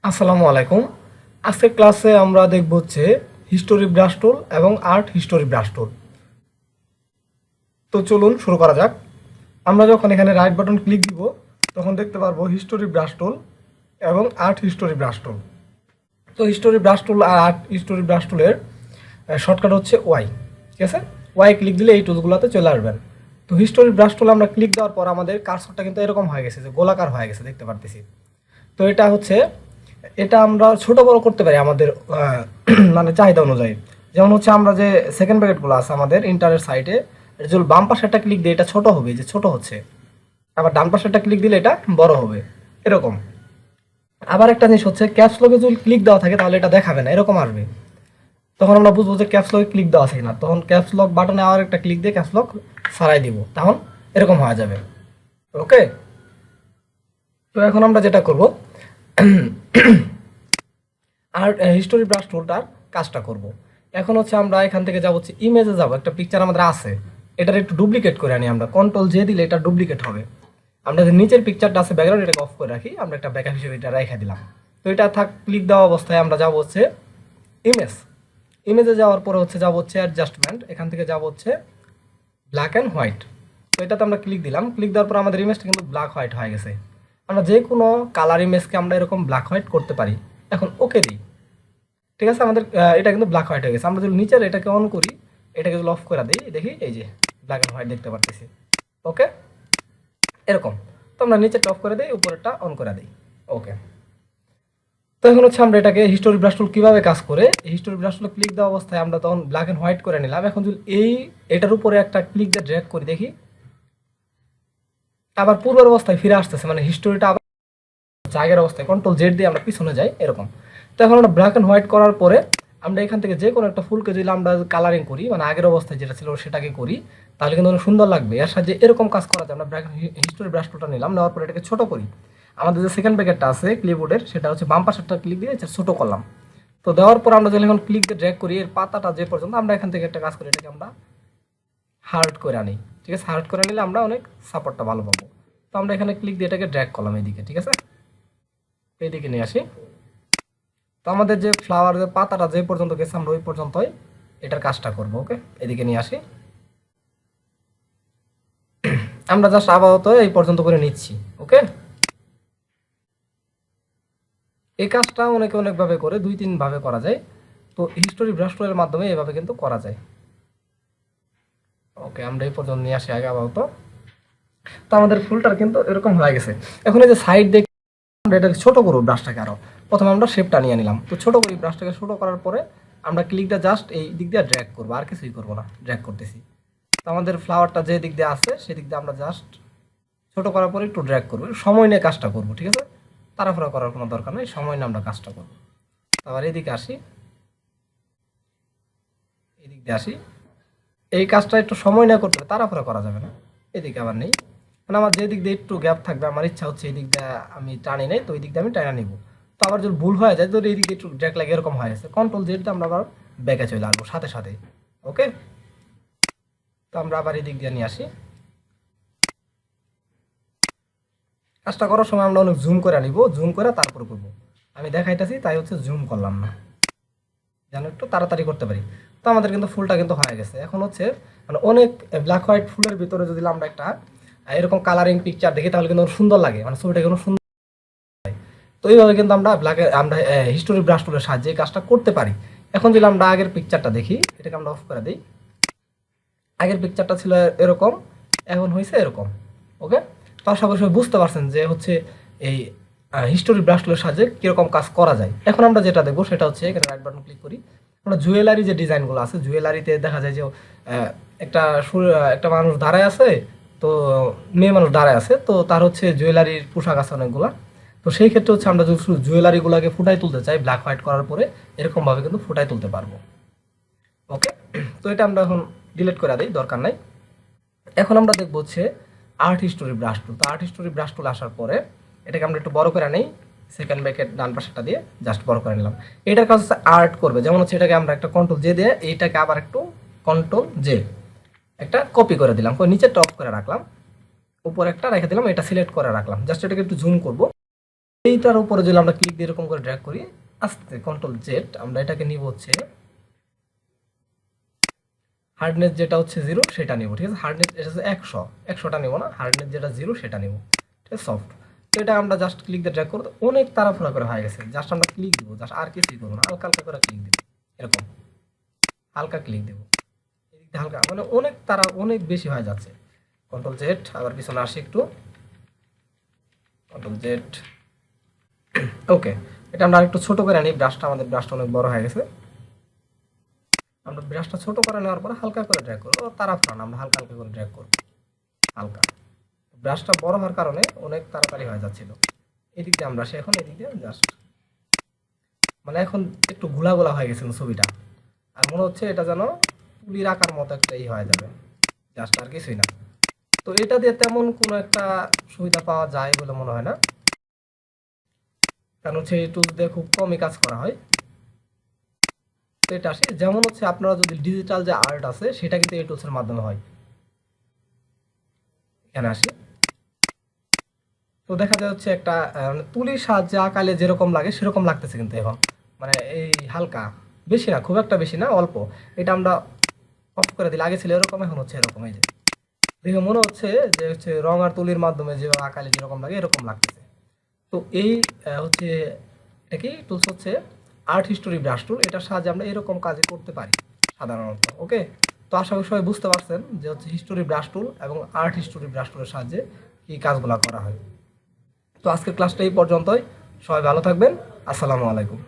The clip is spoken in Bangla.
আসসালামু আলাইকুম। আজকের ক্লাসে আমরা দেখব হচ্ছে হিস্টোরি ব্রাশ টুল এবং আর্ট হিস্টোরি ব্রাশ টুল। তো চলুন শুরু করা যাক। আমরা যখন এখানে রাইট বাটন ক্লিক দিব তখন দেখতে পারবো হিস্টোরি ব্রাশ টুল এবং আর্ট হিস্টোরি ব্রাশ টুল। তো হিস্টোরি ব্রাশ টুল আর আর্ট হিস্টোরি ব্রাশ টুলের শর্টকাট হচ্ছে ওয়াই। ঠিক আছে, ওয়াই ক্লিক দিলে এই টুলগুলোতে চলে আসবেন। তো হিস্টোরি ব্রাশ টুল আমরা ক্লিক দেওয়ার পর আমাদের কার্সরটা কিন্তু এরকম হয়ে গেছে, যে গোলাকার হয়ে গেছে, দেখতে পারতেছি। তো এটা আমরা ছোট বড় করতে পারি আমাদের মানে চাহিদা অনুযায়ী। যেমন হচ্ছে আমরা যে সেকেন্ড ব্র্যাকেটগুলো আছে আমাদের ইন্টারের সাইডে, এটা যদি বাম পাশে একটা ক্লিক দিই এটা ছোট হবে, যে ছোট হচ্ছে। আবার ডান পাশে একটা ক্লিক দিলে এটা বড় হবে, এরকম। আবার একটা জিনিস হচ্ছে ক্যাপস লকে যদি ক্লিক দেওয়া থাকে তাহলে এটা দেখাবে না, এরকম আসবে। তখন আমরা বুঝবো যে ক্যাপস লকে ক্লিক দেওয়া আছে কিনা। তখন ক্যাপস লক বাটনে আবার একটা ক্লিক দিয়ে ক্যাপস লক সারাই দিব, তখন এরকম হয়ে যাবে। ওকে, তো এখন আমরা যেটা করব আর হিস্টোরি ব্রাশ টুলটার কাজটা করব। এখন হচ্ছে আমরা এখান থেকে যাব হচ্ছে ইমেজে যাব, একটা পিকচার আমাদের আছে, এটার একটু ডুপ্লিকেট করে আনি আমরা। কন্ট্রোল জে দিলে এটা ডুপ্লিকেট হবে। আমরা যে নিচের পিকচারটা আছে ব্যাকগ্রাউন্ড, এটাকে অফ করে রাখি, আমরা একটা ব্যাকআপ হিসেবে এটা রেখে দিলাম। তো এটা থাক, ক্লিক দেওয়া অবস্থায় আমরা যাব হচ্ছে ইমেজ। ইমেজে যাওয়ার পরে হচ্ছে যাব হচ্ছে অ্যাডজাস্টমেন্ট, এখান থেকে যাব হচ্ছে ব্ল্যাক অ্যান্ড হোয়াইট। তো এটাতে আমরা ক্লিক দিলাম, ক্লিক দেওয়ার পর আমাদের ইমেজটা কিন্তু ব্ল্যাক হোয়াইট হয়ে গেছে। আমরা যে কোনো কালার ইমেজকে আমরা এরকম ব্ল্যাক হোয়াইট করতে পারি। এখন ওকে দিই, ঠিক আছে, আমাদের এটা কিন্তু ব্ল্যাক হোয়াইট হয়ে গেছে। আমরা যদি নিচের এটাকে অন করি, এটাকে যদি অফ করে দিই, দেখি এই যে ব্ল্যাক অ্যান্ড হোয়াইট দেখতে পারতেছি। ওকে, এরকম। তো আমরা নিচেরটা অফ করে দিই, উপরেরটা অন করে দিই। ওকে, তো এখন হচ্ছে আমরা এটাকে হিস্টোরি ব্রাশ টুল কীভাবে কাজ করে, হিস্টোরি ব্রাশ টুলে ক্লিক দেওয়া অবস্থায় আমরা তখন ব্ল্যাক অ্যান্ড হোয়াইট করে নিলাম। এখন যদি এটার উপরে একটা ক্লিক দিয়ে ড্র্যাগ করি, দেখি আবার পূর্বের অবস্থায় ফিরে আসতেছে, মানে হিস্টোরিটা আবার আগের অবস্থায়। কন্ট্রোল জেড দিয়ে আমরা পিছনে যাই, এরকম। তো এখন আমরা ব্ল্যাক অ্যান্ড হোয়াইট করার পরে আমরা এখান থেকে যে কোনো একটা ফুলকে যদি আমরা কালারিং করি, মানে আগের অবস্থায় যেটা ছিল সেটাকে করি, তাহলে কিন্তু অনেক সুন্দর লাগবে। এর সাথে এরকম কাজ করা যায়। আমরা হিস্টোরি ব্রাশ টুলটা নিলাম, নেওয়ার পরে এটাকে ছোট করি। আমাদের যে সেকেন্ড ব্র্যাকেটটা আছে ক্লিপবোর্ডের, সেটা হচ্ছে বাম পাশেরটা ক্লিক দিয়ে ছোট করলাম। তো দেওয়ার পর আমরা যখন এখন ক্লিক দিয়ে ড্র্যাগ করি, এর পাতাটা যে পর্যন্ত, আমরা এখান থেকে একটা কাজ করি, এটাকে আমরা হার্ড করে আনি। ঠিক আছে, হার্ড করে নিলে আমরা অনেক সাপোর্টটা ভালো পাবো। তো আমরা এখানে ক্লিক দিয়ে এটাকে ড্র্যাগ করলাম এইদিকে। ঠিক আছে, এইদিকে নিয়ে আসি। তো আমাদের যে ফ্লাওয়ার যে পাতাটা যে পর্যন্ত গেছে, আমরা ওই পর্যন্তই এটার কাজটা করবো। ওকে, এদিকে নিয়ে আসি। আমরা জাস্ট আপাতত এই পর্যন্ত করে নিচ্ছি। ওকে, এই কাজটা অনেকে অনেকভাবে করে, 2-3 ভাবে করা যায়। তো হিস্টোরি ব্রাশ টুলের মাধ্যমে এভাবে কিন্তু করা যায়। ওকে, আমরা এই পর্যন্ত নিয়ে আসি আগে আপাতত। তো আমাদের ফুলটার কিন্তু এরকম হয়ে গেছে। এখন এই যে সাইড দেখে আমরা এটাকে ছোট করবো ব্রাশটাকে আরো। প্রথমে আমরা শেপটা নিয়ে নিলাম, তো ছোট করি ব্রাশটাকে। ছোট করার পরে আমরা ক্লিকটা জাস্ট এই দিক দিয়ে ড্র্যাগ করবো, আর কিছুই করবো না, ড্র্যাগ করতেছি। তো আমাদের ফ্লাওয়ারটা যে দিক দিয়ে আছে সেদিক দিয়ে আমরা জাস্ট ছোট করার পরে একটু ড্র্যাগ করবো, সময় নিয়ে কাজটা করবো। ঠিক আছে, তাড়াহুড়া করার কোনো দরকার নেই, সময় নিয়ে আমরা কাজটা করবো। আবার এদিকে আসি, এদিক দিয়ে আসি। এই কাজটা একটু সময় নিয়ে করতে হবে, তাড়াহুড়া করা যাবে না। এদিকে আবার নেই, মানে আমার যে দিক দিয়ে একটু গ্যাপ থাকবে, আমার ইচ্ছা হচ্ছে এই দিক দিয়ে আমি টানি নেই, তো ওই দিক দিয়ে আমি টানা নিব। তো আবার যদি ভুল হয়ে যায়, তো এই দিক দিয়ে একটু ড্র্যাগ লাগে, এরকম হয়ে গেছে, কন্ট্রোল জেড দিয়ে আমরা আবার ব্যাকে চলে আসবো সাথে সাথে। ওকে, তো আমরা আবার এই দিক দিয়ে নিয়ে আসি। কাজটা করার সময় আমরা অনেক জুম করে নিব, জুম করে তারপরে করবো। আমি দেখাইতেছি তাই হচ্ছে জুম করলাম না, যেন একটু তাড়াতাড়ি করতে পারি। তো আমাদের কিন্তু ফুলটা কিন্তু হয়ে গেছে। এখন হচ্ছে মানে অনেক ব্ল্যাক হোয়াইট ফুলের ভিতরে যদি আমরা একটা এরকম কালারিং পিকচার দেখি, তাহলে কিন্তু সুন্দর লাগে, মানে ছবিটা কিন্তু সুন্দর। তো এইভাবে কিন্তু আমরা হিস্টোরি ব্রাশ টুলের সাহায্যে এই কাজটা করতে পারি। এখন যদি আমরা আগের পিকচারটা দেখি, এটাকে আমরা অফ করে দিই। আগের পিকচারটা ছিল এরকম, এখন হয়েছে এরকম। ওকে, তো আশা করি সবাই বুঝতে পারছেন যে হচ্ছে এই হিস্টোরি ব্রাশ টুলের সাহায্যে কীরকম কাজ করা যায়। এখন আমরা যেটা দেখবো সেটা হচ্ছে, এখানে রাইট বাটন ক্লিক করি। আমরা জুয়েলারি যে ডিজাইনগুলো আছে, জুয়েলারিতে দেখা যায় যে একটা একটা মানুষ দাঁড়ায় আছে, তো মেয়ে মানুষ দাঁড়ায় আছে, তো তার হচ্ছে জুয়েলারির পোশাক আছে অনেকগুলা। তো সেই ক্ষেত্রে হচ্ছে আমরা যদি জুয়েলারিগুলোকে ফুটাই তুলতে চাই, ব্ল্যাক হোয়াইট করার পরে এরকমভাবে কিন্তু ফুটাই তুলতে পারবো। ওকে, তো এটা আমরা এখন ডিলিট করে দিই, দরকার নাই। এখন আমরা দেখবো হচ্ছে আর্ট হিস্টোরি ব্রাশ টুল। তো আর্ট হিস্টোরি ব্রাশ টুল আসার পরে এটাকে আমরা একটু বড় করে নেই, সেকেন্ড ব্র্যাকেট ডান পাশেটা দিয়ে জাস্ট বড় করে নিলাম। এটার কাজ হচ্ছে আর্ট করবে, যেমন হচ্ছে এটাকে আমরা একটা কন্ট্রোল জে দিয়ে এইটাকে আবার একটু কন্ট্রোল জে একটা কপি করে দিলাম, নিচে টপ করে রাখলাম, উপরে একটা রেখে দিলাম, এটা সিলেক্ট করে রাখলাম। জাস্ট এটাকে একটু জুম করব, এইটার উপরে যদি আমরা ক্লিক দিয়ে এরকম করে ড্র্যাগ করি, আস্তে কন্ট্রোল জেড, আমরা এটাকে নিব হচ্ছে হার্ডনেস যেটা হচ্ছে 0 সেটা নিব, ঠিক আছে। হার্ডনেস এটা হচ্ছে 100টা নিব না, হার্ডনেস যেটা 0 সেটা নিব, ঠিক আছে। সফট, তো এটা আমরা জাস্ট ক্লিক দিয়ে ড্র্যাগ করব, অনেক তাড়াহুড়া করে হয়ে গেছে। জাস্ট আমরা ক্লিক দিব, জাস্ট আর কিছুই করব না, হালকা হালকা করে ক্লিক দিব, এরকম হালকা ক্লিক দিব, এদিক দিয়ে হালকা, মানে অনেক বেশি হয়ে যাচ্ছে। কন্ট্রোল জেড, আবার পিছনে আসি একটু, কন্ট্রোল জেড, ওকে। এটা আমরা আরেকটু ছোট করে আনি, আমাদের ব্রাশটা অনেক বড় হয়ে গেছে। আমরা ব্রাশটা ছোট করে নেওয়ার পরে হালকা করে ড্র্যাগ করবো, তাড়াহুড়া না, আমরা হালকা হালকা করে ড্র্যাগ করবো, হালকা। ব্রাশটা বড় হওয়ার কারণে অনেক তাড়াতাড়ি হয়ে যাচ্ছিল। এদিক দিয়ে আমরা এখন এদিক দিয়ে জাস্ট, মানে এখন একটু ঘোলা ঘোলা হয়ে গেছিল ছবিটা, আর মনে হচ্ছে এটা যেন তুলির আঁকার মতো একটা হয়ে যাবে, জাস্ট আর কিছুই না। তো এটা দিয়ে তেমন কোনো একটা সুবিধা পাওয়া যায় বলে মনে হয় না, কারণ হচ্ছে এই টুলস দিয়ে খুব কমই কাজ করা হয়। তো এটা আসে, যেমন হচ্ছে আপনারা যদি ডিজিটাল যে আর্ট আছে সেটা কিন্তু এই টুলসের মাধ্যমে হয়। এখানে আসি, তো দেখা যায় হচ্ছে একটা তুলির সাহায্যে আঁকালে যেরকম লাগে সেরকম লাগতেছে কিন্তু এখন, মানে এই হালকা, বেশি না, খুব একটা বেশি না, অল্প। এটা আমরা অফ করে দিলে আগে ছিল এরকম, এখন হচ্ছে এরকম। এই যে দেখে মনে হচ্ছে যে হচ্ছে রং আর তুলির মাধ্যমে যে আঁকালে যেরকম লাগে এরকম লাগতেছে। তো এই হচ্ছে এটা কি টুলস হচ্ছে আর্ট হিস্টোরি ব্রাশ টুল, এটার সাহায্যে আমরা এরকম কাজ করতে পারি সাধারণত। ওকে, তো আশা করি সবাই বুঝতে পারছেন যে হচ্ছে হিস্টোরি ব্রাশ টুল এবং আর্ট হিস্টোরি ব্রাশ টুলের সাহায্যে কি কাজগুলো করা হয়। তো আজকের ক্লাসটা এই পর্যন্তই, সবাই ভালো থাকবেন, আসসালামু আলাইকুম।